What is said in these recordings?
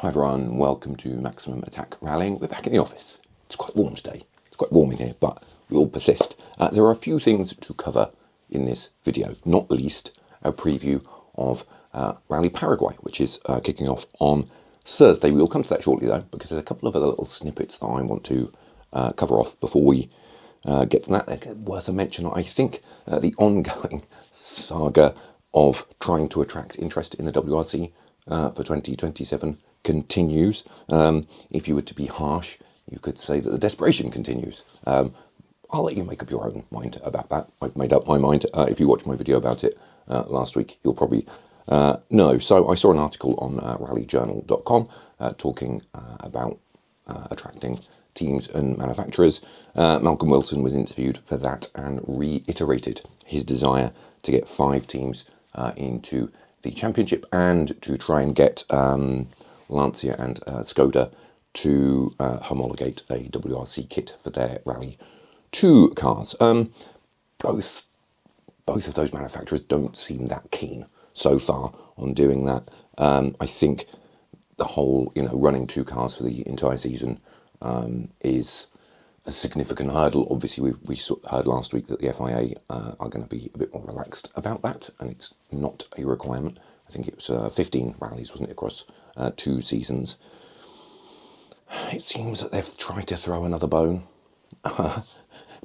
Hi everyone, welcome to Maximum Attack Rallying. We're back in the office. It's quite warm today. It's quite warm in here, but we all persist. There are a few things to cover in this video, not least a preview of Rally Paraguay, which is kicking off on Thursday. We'll come to that shortly though, because there's a couple of other little snippets that I want to cover off before we get to that. They're worth a mention. I think the ongoing saga of trying to attract interest in the WRC for 2027 continues. If you were to be harsh, you could say that the desperation continues. I'll let you make up your own mind about that. I've made up my mind. If you watched my video about it last week, you'll probably know. So I saw an article on rallyjournal.com talking about attracting teams and manufacturers. Malcolm Wilson was interviewed for that and reiterated his desire to get 5 teams into the championship and to try and get Lancia and Skoda to homologate a WRC kit for their Rally 2 cars. Both of those manufacturers don't seem that keen so far on doing that. I think the whole, running 2 cars for the entire season is a significant hurdle. Obviously, we heard last week that the FIA are going to be a bit more relaxed about that, and it's not a requirement. I think it was 15 rallies, wasn't it, across 2 seasons. It seems that they've tried to throw another bone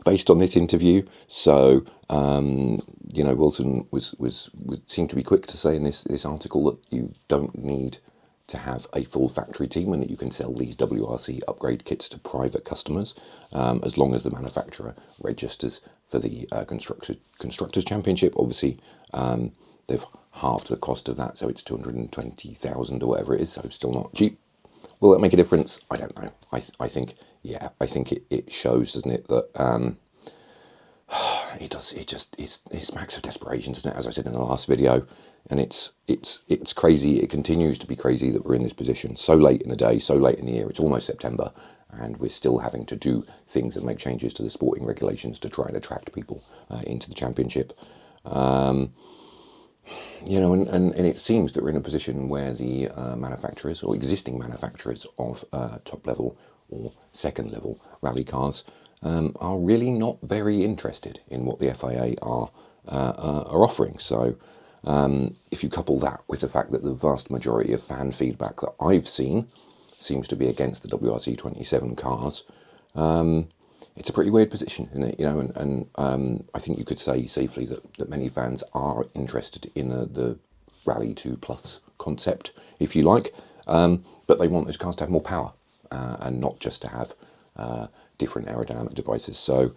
based on this interview. So, Wilson seemed to be quick to say in this article that you don't need to have a full factory team and that you can sell these WRC upgrade kits to private customers as long as the manufacturer registers for the Constructors' Championship. Obviously, they've halved the cost of that, so it's 220,000 or whatever it is, so still not cheap. Will that make a difference? I don't know. I think it shows, doesn't it, that it does. It smacks of desperation, doesn't it? As I said in the last video, and it's crazy. It continues to be crazy that we're in this position so late in the day, so late in the year. It's almost September, and we're still having to do things and make changes to the sporting regulations to try and attract people into the championship. And it seems that we're in a position where the manufacturers or existing manufacturers of top level or second level rally cars are really not very interested in what the FIA are offering. So if you couple that with the fact that the vast majority of fan feedback that I've seen seems to be against the WRC 27 cars, it's a pretty weird position, isn't it? And I think you could say safely that many fans are interested in the Rally 2 Plus concept, if you like, but they want those cars to have more power and not just to have different aerodynamic devices. So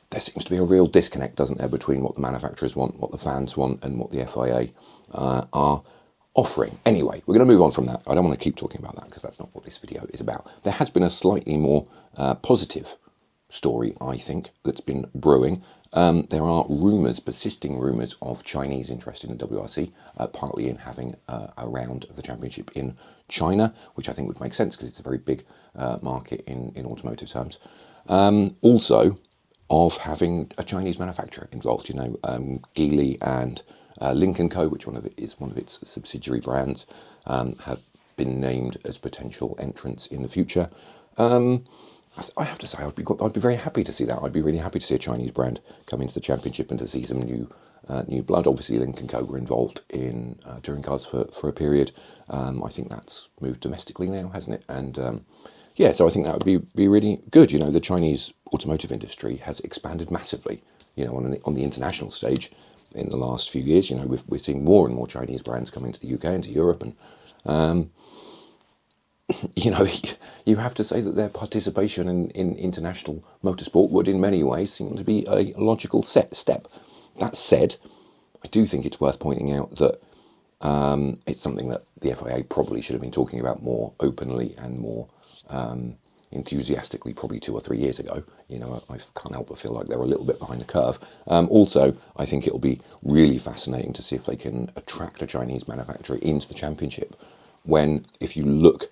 there seems to be a real disconnect, doesn't there, between what the manufacturers want, what the fans want, and what the FIA are offering. Anyway, we're going to move on from that. I don't want to keep talking about that because that's not what this video is about. There has been a slightly more positive story, I think, that's been brewing. There are persisting rumours of Chinese interest in the WRC, partly in having a round of the championship in China, which I think would make sense because it's a very big market in automotive terms. Also, of having a Chinese manufacturer involved, Geely and Lynk & Co, which is one of its subsidiary brands, have been named as potential entrants in the future. I have to say, I'd be very happy to see that. I'd be really happy to see a Chinese brand come into the championship and to see some new blood. Obviously, Lynk & Co were involved in touring cars for a period. I think that's moved domestically now, hasn't it? And so I think that would be really good. The Chinese automotive industry has expanded massively, on the international stage in the last few years. We're seeing more and more Chinese brands coming to the UK and to Europe, and you have to say that their participation in international motorsport would in many ways seem to be a logical step. That said, I do think it's worth pointing out that it's something that the FIA probably should have been talking about more openly and more enthusiastically probably 2 or 3 years ago. I can't help but feel like they're a little bit behind the curve. Also, I think it'll be really fascinating to see if they can attract a Chinese manufacturer into the championship when, if you look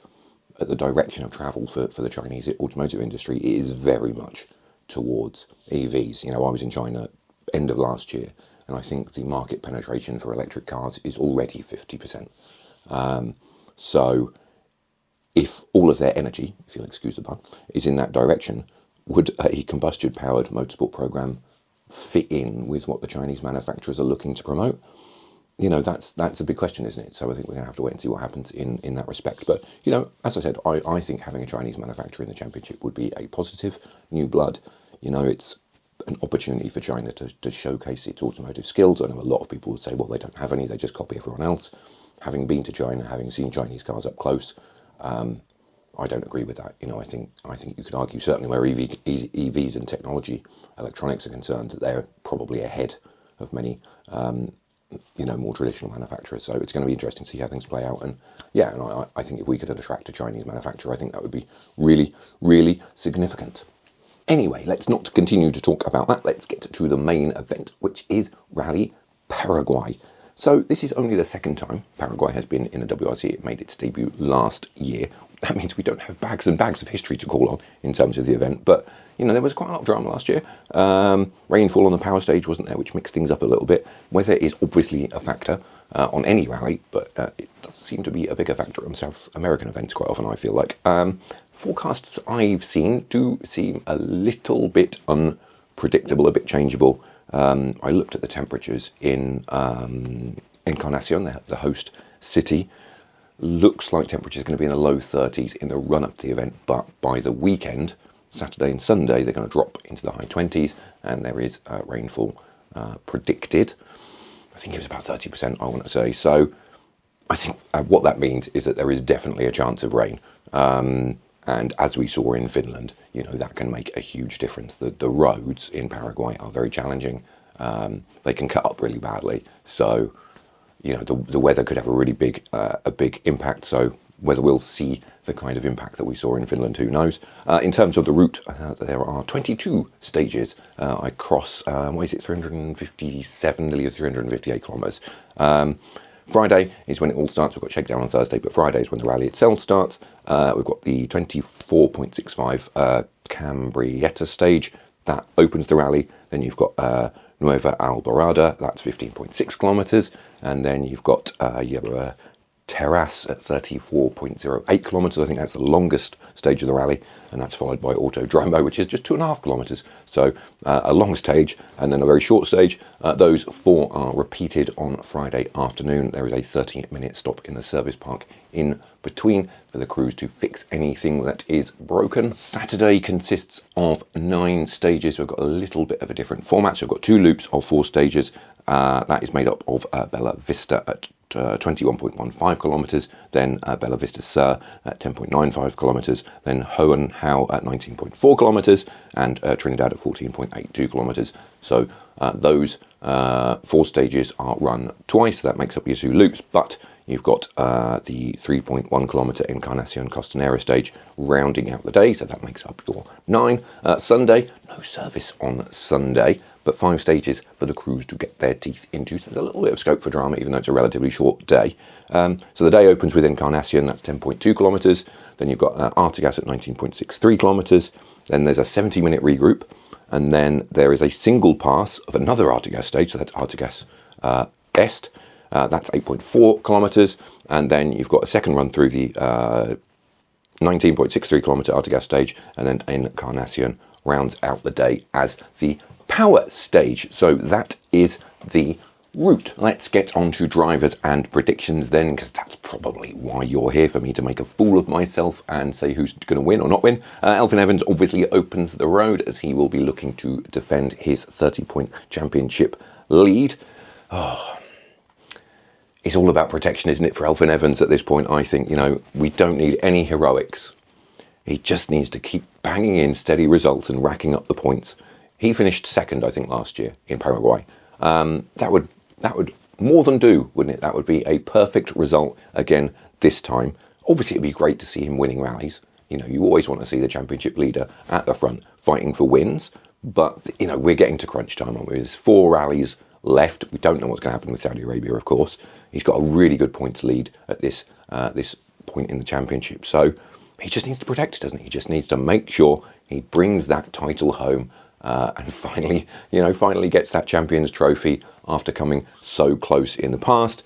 at the direction of travel for the Chinese automotive industry, it is very much towards EVs. I was in China end of last year, and I think the market penetration for electric cars is already 50%. So if all of their energy, if you'll excuse the pun, is in that direction, would a combustion-powered motorsport program fit in with what the Chinese manufacturers are looking to promote? You know, that's a big question, isn't it? So I think we're going to have to wait and see what happens in that respect. But, you know, as I said, I think having a Chinese manufacturer in the championship would be a positive. New blood, you know, it's an opportunity for China to showcase its automotive skills. I know a lot of people would say, well, they don't have any, they just copy everyone else. Having been to China, having seen Chinese cars up close, I don't agree with that. You know, I think you could argue, certainly where EVs and technology, electronics are concerned, that they're probably ahead of many you know, more traditional manufacturers. So it's going to be interesting to see how things play out. And yeah, and I think if we could attract a Chinese manufacturer, I think that would be really, really significant. Anyway, let's not continue to talk about that. Let's get to the main event, which is Rally Paraguay. So this is only the second time Paraguay has been in the WRC. It made its debut last year. That means we don't have bags and bags of history to call on in terms of the event. But, you know, there was quite a lot of drama last year. Rainfall on the power stage wasn't there, which mixed things up a little bit. Weather is obviously a factor on any rally, but it does seem to be a bigger factor on South American events quite often, I feel like. Forecasts I've seen do seem a little bit unpredictable, a bit changeable. I looked at the temperatures in Encarnacion, the host city. Looks like temperatures are going to be in the low 30s in the run-up to the event, but by the weekend, Saturday and Sunday, they're going to drop into the high 20s, and there is rainfall predicted. I think it was about 30%, I want to say. So I think what that means is that there is definitely a chance of rain. And as we saw in Finland, you know, that can make a huge difference. The roads in Paraguay are very challenging. They can cut up really badly. So, you know, the weather could have a really big impact. So whether we'll see the kind of impact that we saw in Finland, who knows? In terms of the route, there are 22 stages. I cross, 357, nearly 358 kilometres. Friday is when it all starts. We've got shakedown on Thursday, but Friday is when the rally itself starts. We've got the 24.65 Cambrietta stage. That opens the rally. Then you've got Nueva Alborada, that's 15.6 kilometres. And then you've got Terrace at 34.08 kilometres. I think that's the longest stage of the rally. And that's followed by Autodromo, which is just 2.5 kilometres. So a long stage and then a very short stage. Those four are repeated on Friday afternoon. There is a 30-minute stop in the service park in between for the crews to fix anything that is broken. Saturday consists of 9 stages. We've got a little bit of a different format. So we've got 2 loops of 4 stages. That is made up of Bella Vista at 21.15 kilometres, then Bella Vista Sur at 10.95 kilometres, then Hohen Hau at 19.4 kilometres, and Trinidad at 14.82 kilometres. So those 4 stages are run twice, so that makes up your 2 loops, but you've got the 3.1 kilometre Encarnacion Costanera stage rounding out the day, so that makes up your 9. Sunday, no service on Sunday, but 5 stages for the crews to get their teeth into. So there's a little bit of scope for drama, even though it's a relatively short day. So the day opens with Encarnacion, that's 10.2 kilometres. Then you've got Artigas at 19.63 kilometres. Then there's a 70-minute regroup. And then there is a single pass of another Artigas stage, so that's Artigas Est. That's 8.4 kilometres. And then you've got a second run through the 19.63 kilometre Artigas stage. And then Encarnacion rounds out the day as the power stage. So that is the route. Let's get on to drivers and predictions then, because that's probably why you're here, for me to make a fool of myself and say who's going to win or not win. Elfyn Evans obviously opens the road, as he will be looking to defend his 30-point championship lead. It's all about protection, isn't it, for Elfyn Evans at this point? I think, you know, we don't need any heroics. He just needs to keep banging in steady results and racking up the points. He finished second, I think, last year in Paraguay. That would more than do, wouldn't it? That would be a perfect result again this time. Obviously, it'd be great to see him winning rallies. You know, you always want to see the championship leader at the front fighting for wins. But, you know, we're getting to crunch time, aren't we? There's 4 rallies left. We don't know what's going to happen with Saudi Arabia, of course. He's got a really good points lead at this point in the championship. So he just needs to protect it, doesn't he? He just needs to make sure he brings that title home and finally gets that Champions Trophy after coming so close in the past.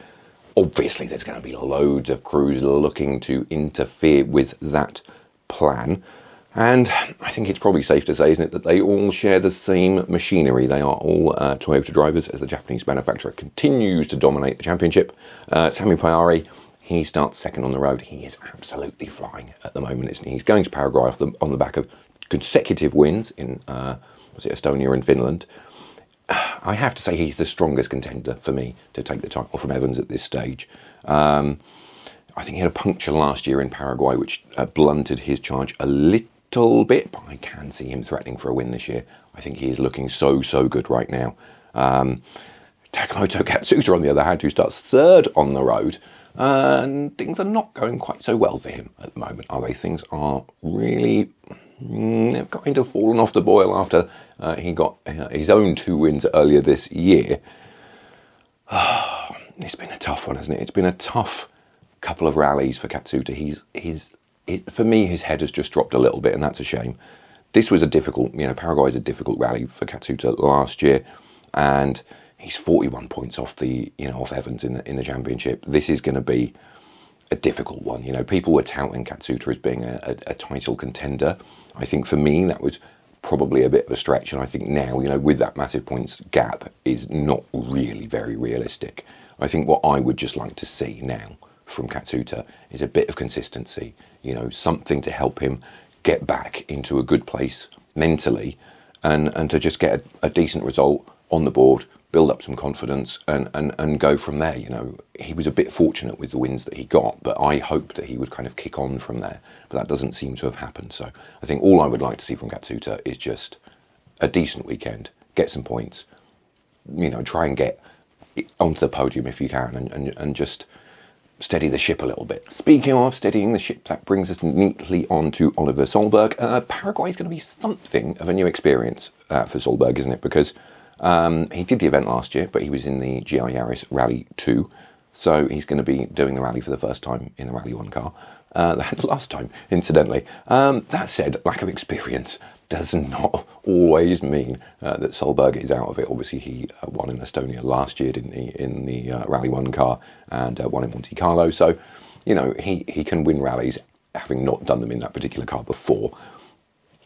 Obviously, there's going to be loads of crews looking to interfere with that plan. And I think it's probably safe to say, isn't it, that they all share the same machinery. They are all Toyota drivers, as the Japanese manufacturer continues to dominate the championship. Sami Pajari, he starts second on the road. He is absolutely flying at the moment, isn't he? He's going to Paraguay on the back of consecutive wins in, Estonia and Finland. I have to say he's the strongest contender for me to take the title from Evans at this stage. I think he had a puncture last year in Paraguay, which blunted his charge a little bit, but I can see him threatening for a win this year. I think he is looking so good right now. Takamoto Katsuta, on the other hand, who starts third on the road, and things are not going quite so well for him at the moment, are they? Things are really kind of fallen off the boil after he got his own 2 wins earlier this year. It's been a tough one, hasn't it? It's been a tough couple of rallies for Katsuta. For me, his head has just dropped a little bit, and that's a shame. This was a difficult, Paraguay is a difficult rally for Katsuta last year, and he's 41 points off off Evans in the championship. This is going to be a difficult one. People were touting Katsuta as being a title contender. I think for me, that was probably a bit of a stretch, and I think now, with that massive points gap, is not really very realistic. I think what I would just like to see now from Katsuta is a bit of consistency, something to help him get back into a good place mentally, and to just get a decent result on the board, build up some confidence, and go from there. He was a bit fortunate with the wins that he got, but I hoped that he would kind of kick on from there, but that doesn't seem to have happened. So I think all I would like to see from Katsuta is just a decent weekend, get some points, try and get onto the podium if you can, and just steady the ship a little bit. Speaking of steadying the ship, that brings us neatly on to Oliver Solberg. Paraguay is going to be something of a new experience for Solberg, isn't it? Because he did the event last year, but he was in the GI Yaris Rally 2, so he's going to be doing the rally for the first time in the Rally 1 car. The last time, incidentally. That said, lack of experience does not always mean that Solberg is out of it. Obviously, he won in Estonia last year, didn't he, in the Rally 1 car, and won in Monte Carlo. So, he can win rallies having not done them in that particular car before.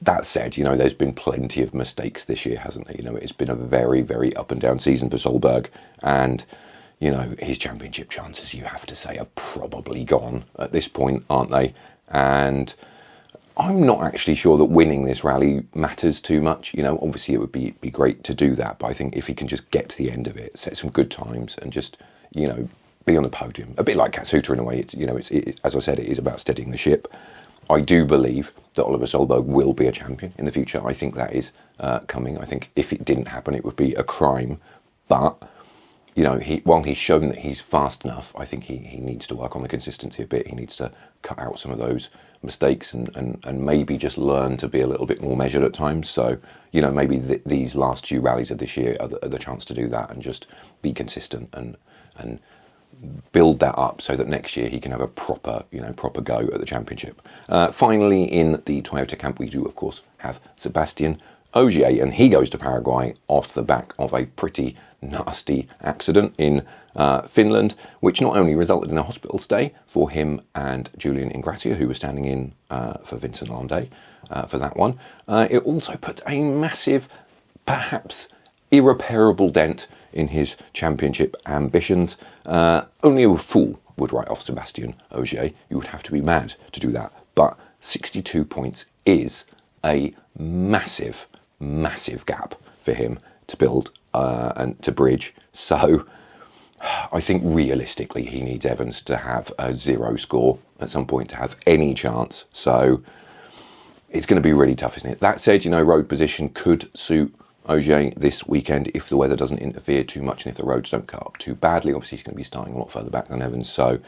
That said, there's been plenty of mistakes this year, hasn't there? It's been a very, very up and down season for Solberg, and his championship chances, you have to say, are probably gone at this point, aren't they? And I'm not actually sure that winning this rally matters too much. Obviously it would be great to do that, but I think if he can just get to the end of it, set some good times, and just, be on the podium, a bit like Katsuta in a way, it's as I said, it is about steadying the ship. I do believe that Oliver Solberg will be a champion in the future. I think that is coming. I think if it didn't happen, it would be a crime. But, while he's shown that he's fast enough, I think he needs to work on the consistency a bit. He needs to cut out some of those mistakes and maybe just learn to be a little bit more measured at times. So, maybe these last few rallies of this year are the chance to do that and just be consistent and build that up so that next year he can have a proper go at the championship. Finally, in the Toyota camp, we do, of course, have Sebastian Ogier, and he goes to Paraguay off the back of a pretty nasty accident in Finland, which not only resulted in a hospital stay for him and Julian Ingrassia, who was standing in for Vincent Landé for that one, it also put a massive, perhaps irreparable dent in his championship ambitions. Only a fool would write off Sebastian Ogier. You would have to be mad to do that. But 62 points is a massive, massive gap for him to build and to bridge. So I think realistically he needs Evans to have a 0 score at some point to have any chance. So it's going to be really tough, isn't it? That said, road position could suit Ogier this weekend if the weather doesn't interfere too much and if the roads don't cut up too badly. Obviously he's going to be starting a lot further back than Evans, so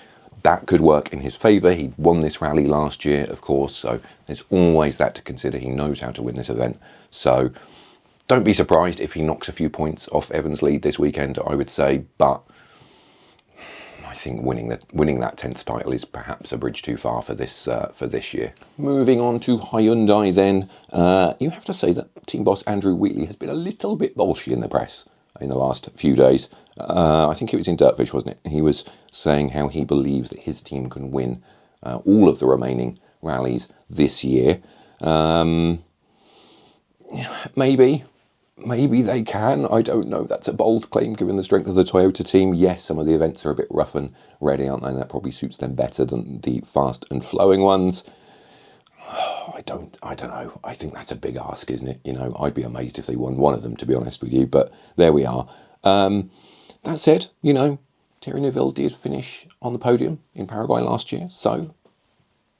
that could work in his favour. He won this rally last year, of course, so there's always that to consider. He knows how to win this event, so don't be surprised if he knocks a few points off Evans' lead this weekend, I would say, but I think winning that 10th title is perhaps a bridge too far for this year. Moving on to Hyundai then, you have to say that team boss Andrew Wheatley has been a little bit bolshy in the press in the last few days. I think it was in Dirtfish, wasn't it? He was saying how he believes that his team can win all of the remaining rallies this year. Maybe they can. I don't know. That's a bold claim given the strength of the Toyota team. Yes, some of the events are a bit rough and ready, aren't they? And that probably suits them better than the fast and flowing ones. I don't know. I think that's a big ask, isn't it? You know, I'd be amazed if they won one of them, to be honest with you. But there we are. That said, you know, Thierry Neuville did finish on the podium in Paraguay last year. So,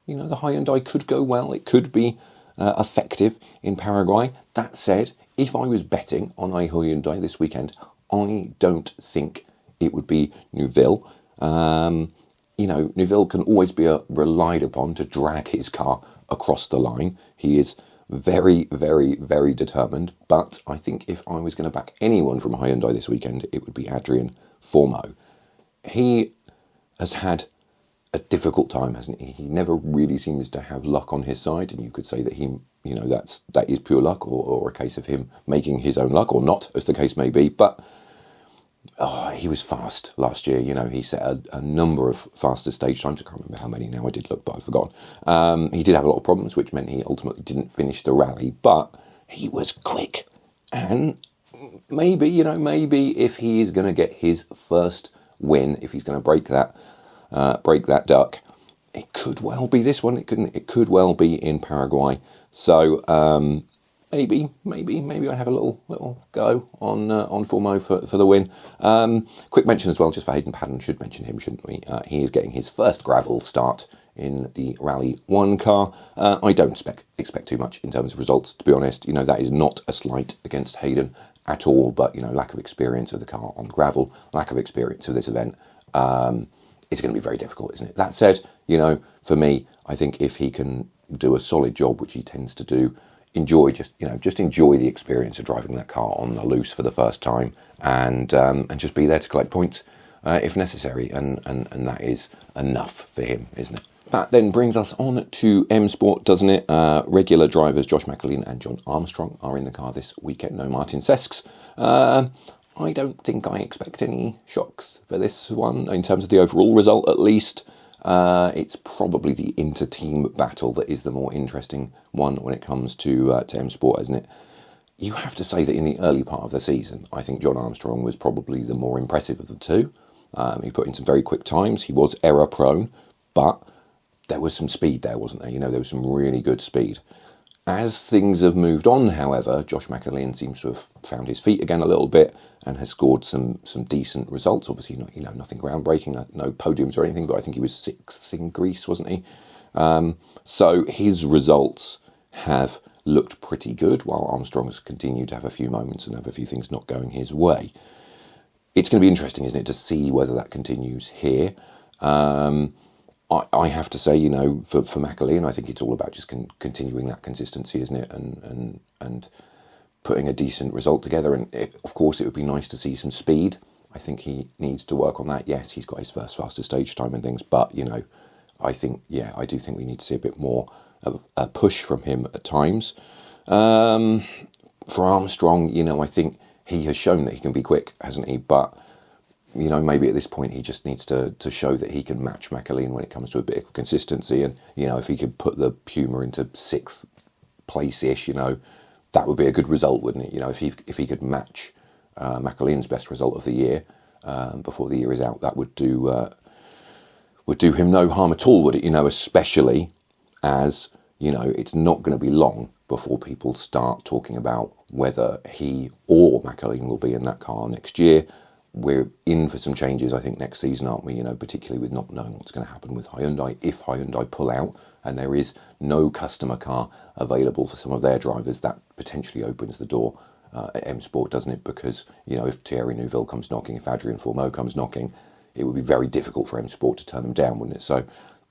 you know, the Hyundai could go well. It could be effective in Paraguay. That said, if I was betting on a Hyundai this weekend, I don't think it would be Neuville. You know, Neuville can always be relied upon to drag his car across the line. He is very, very, very determined. But I think if I was going to back anyone from Hyundai this weekend, it would be Adrien Formeau. He has had a difficult time, hasn't he? He never really seems to have luck on his side, and you could say that he, you know, that is pure luck, or a case of him making his own luck, or not, as the case may be. But he was fast last year. You know, he set a number of faster stage times. I can't remember how many now. I did look, but I've forgotten. He did have a lot of problems, which meant he ultimately didn't finish the rally. But he was quick, and maybe if he is going to get his first win, if he's going to break that duck, it could well be this one. It could well be in Paraguay. So maybe I'd have a little go on Formeau for the win. Quick mention as well, just for Hayden Paddon, should mention him, shouldn't we? He is getting his first gravel start in the Rally 1 car. I don't expect too much in terms of results, to be honest. You know, that is not a slight against Hayden at all, but, you know, lack of experience of the car on gravel, lack of experience of this event, it's going to be very difficult, isn't it? That said, you know, for me, I think if he can do a solid job, which he tends to do, enjoy the experience of driving that car on the loose for the first time, and just be there to collect points if necessary, and that is enough for him, isn't it? That then brings us on to M Sport, doesn't it? Regular drivers Josh McAleen and John Armstrong are in the car this weekend. No Martin Sesks. I don't think I expect any shocks for this one in terms of the overall result, at least. It's probably the inter-team battle that is the more interesting one when it comes to M Sport, isn't it? You have to say that in the early part of the season, I think John Armstrong was probably the more impressive of the two. He put in some very quick times. He was error prone, but there was some speed there, wasn't there? You know, there was some really good speed. As things have moved on, however, Josh McAleen seems to have found his feet again a little bit and has scored some decent results. Obviously, not, you know, nothing groundbreaking, no podiums or anything, but I think he was 6th in Greece, wasn't he? So his results have looked pretty good, while Armstrong has continued to have a few moments and have a few things not going his way. It's going to be interesting, isn't it, to see whether that continues here. I have to say, you know, for McAleen, I think it's all about just continuing that consistency, isn't it? And putting a decent result together. And of course, it would be nice to see some speed. I think he needs to work on that. Yes, he's got his first faster stage time and things, but, you know, I do think we need to see a bit more of a push from him at times. For Armstrong, you know, I think he has shown that he can be quick, hasn't he? But, you know, maybe at this point he just needs to show that he can match McAleen when it comes to a bit of consistency. And, you know, if he could put the Puma into 6th place-ish, you know, that would be a good result, wouldn't it? You know, if he could match McAleen's best result of the year before the year is out, that would do him no harm at all, would it? You know, especially as, you know, it's not going to be long before people start talking about whether he or McAleen will be in that car next year. We're in for some changes, I think, next season, aren't we? You know, particularly with not knowing what's going to happen with Hyundai. If Hyundai pull out and there is no customer car available for some of their drivers, that potentially opens the door at M Sport, doesn't it? Because, you know, if Thierry Neuville comes knocking, if Adrien Formeau comes knocking, it would be very difficult for M Sport to turn them down, wouldn't it? So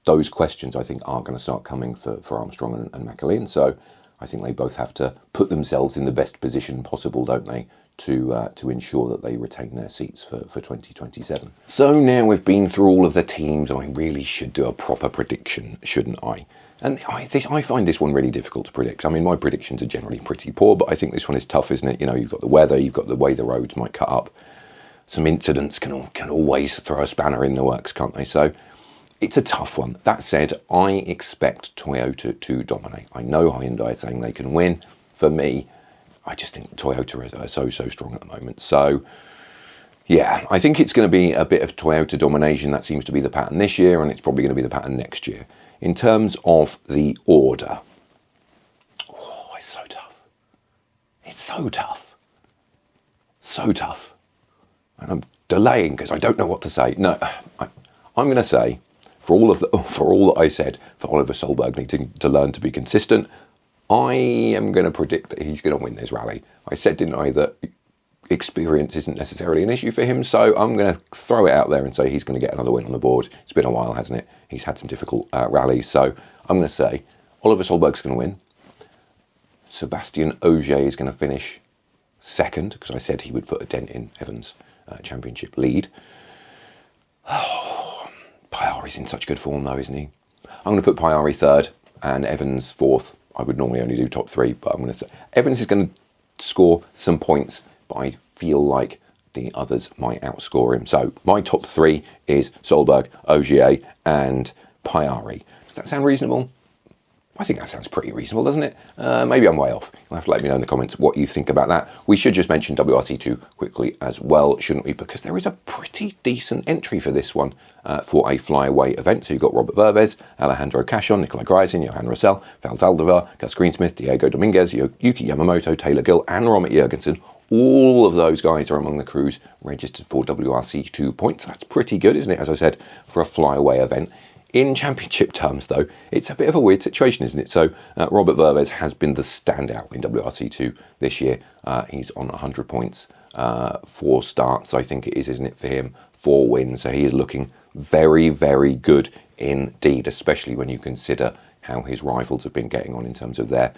those questions, I think, are going to start coming for Armstrong and McAleen. So I think they both have to put themselves in the best position possible, don't they, to ensure that they retain their seats for 2027. So now we've been through all of the teams, I really should do a proper prediction, shouldn't I? And I find this one really difficult to predict. I mean, my predictions are generally pretty poor, but I think this one is tough, isn't it? You know, you've got the weather, you've got the way the roads might cut up. some incidents can always throw a spanner in the works, can't they? So it's a tough one. That said, I expect Toyota to dominate. I know Hyundai is saying they can win. For me, I just think Toyota is so strong at the moment. So yeah, I think it's going to be a bit of Toyota domination. That seems to be the pattern this year, and it's probably going to be the pattern next year. In terms of the order, oh, it's so tough. It's so tough. So tough. And I'm delaying because I don't know what to say. No, I'm going to say, for all that I said, for Oliver Solberg needing to learn to be consistent, I am going to predict that he's going to win this rally. I said, didn't I, that experience isn't necessarily an issue for him, so I'm going to throw it out there and say he's going to get another win on the board. It's been a while, hasn't it? He's had some difficult rallies, so I'm going to say Oliver Solberg's going to win. Sebastian Ogier is going to finish second, because I said he would put a dent in Evans' championship lead. Oh, Pajari's in such good form though, isn't he? I'm going to put Pajari third and Evans fourth. I would normally only do top three, but I'm going to say Evans is going to score some points, but I feel like the others might outscore him. So my top three is Solberg, Ogier, and Pajari. Does that sound reasonable? I think that sounds pretty reasonable, doesn't it? Maybe I'm way off. You'll have to let me know in the comments what you think about that. We should just mention WRC2 quickly as well, shouldn't we? Because there is a pretty decent entry for this one for a flyaway event. So you've got Robert Vervez, Alejandro Cachon, Nicolai Greisen, Johan Russell, Val Zaldivar, Gus Greensmith, Diego Dominguez, Yuki Yamamoto, Taylor Gill, and Robert Jurgensen. All of those guys are among the crews registered for WRC2 points. That's pretty good, isn't it? As I said, for a flyaway event. In championship terms, though, it's a bit of a weird situation, isn't it? So Robert Vervez has been the standout in WRC2 this year. He's on 100 points, 4 starts, I think it is, isn't it, for him? 4 wins. So he is looking very, very good indeed, especially when you consider how his rivals have been getting on in terms of their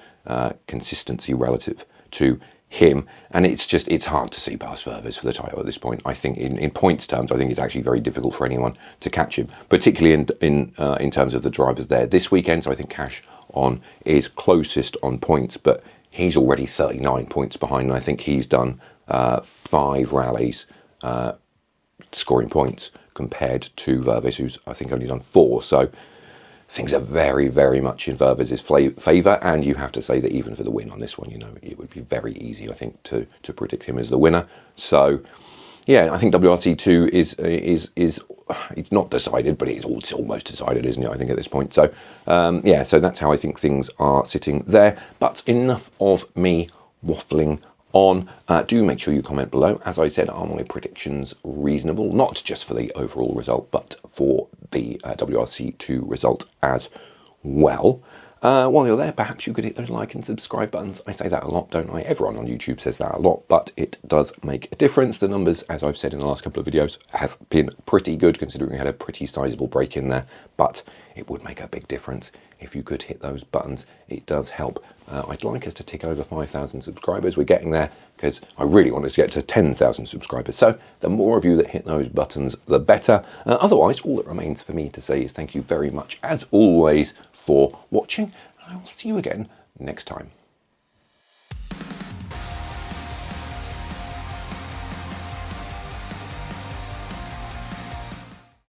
consistency relative to him. And it's hard to see past Vervez for the title at this point. I think in points terms, I think it's actually very difficult for anyone to catch him, particularly in terms of the drivers there this weekend. So I think Cash on is closest on points, but he's already 39 points behind. And I think he's done 5 rallies scoring points compared to Vervez, who's I think only done 4. So things are very, very much in Vervez's favour, and you have to say that even for the win on this one, you know, it would be very easy, I think, to predict him as the winner. So, yeah, I think WRC2 is it's not decided, but it's almost decided, isn't it? I think at this point. So, yeah, so that's how I think things are sitting there. But enough of me waffling on. Do make sure you comment below. As I said, are my predictions reasonable? Not just for the overall result, but for the WRC2 result as well. While you're there, perhaps you could hit those like and subscribe buttons. I say that a lot, don't I? Everyone on YouTube says that a lot, but it does make a difference. The numbers, as I've said in the last couple of videos, have been pretty good, considering we had a pretty sizable break in there, but it would make a big difference if you could hit those buttons. It does help. I'd like us to tick over 5,000 subscribers. We're getting there because I really want us to get to 10,000 subscribers. So the more of you that hit those buttons, the better. Otherwise, all that remains for me to say is thank you very much, as always, for watching. I will see you again next time.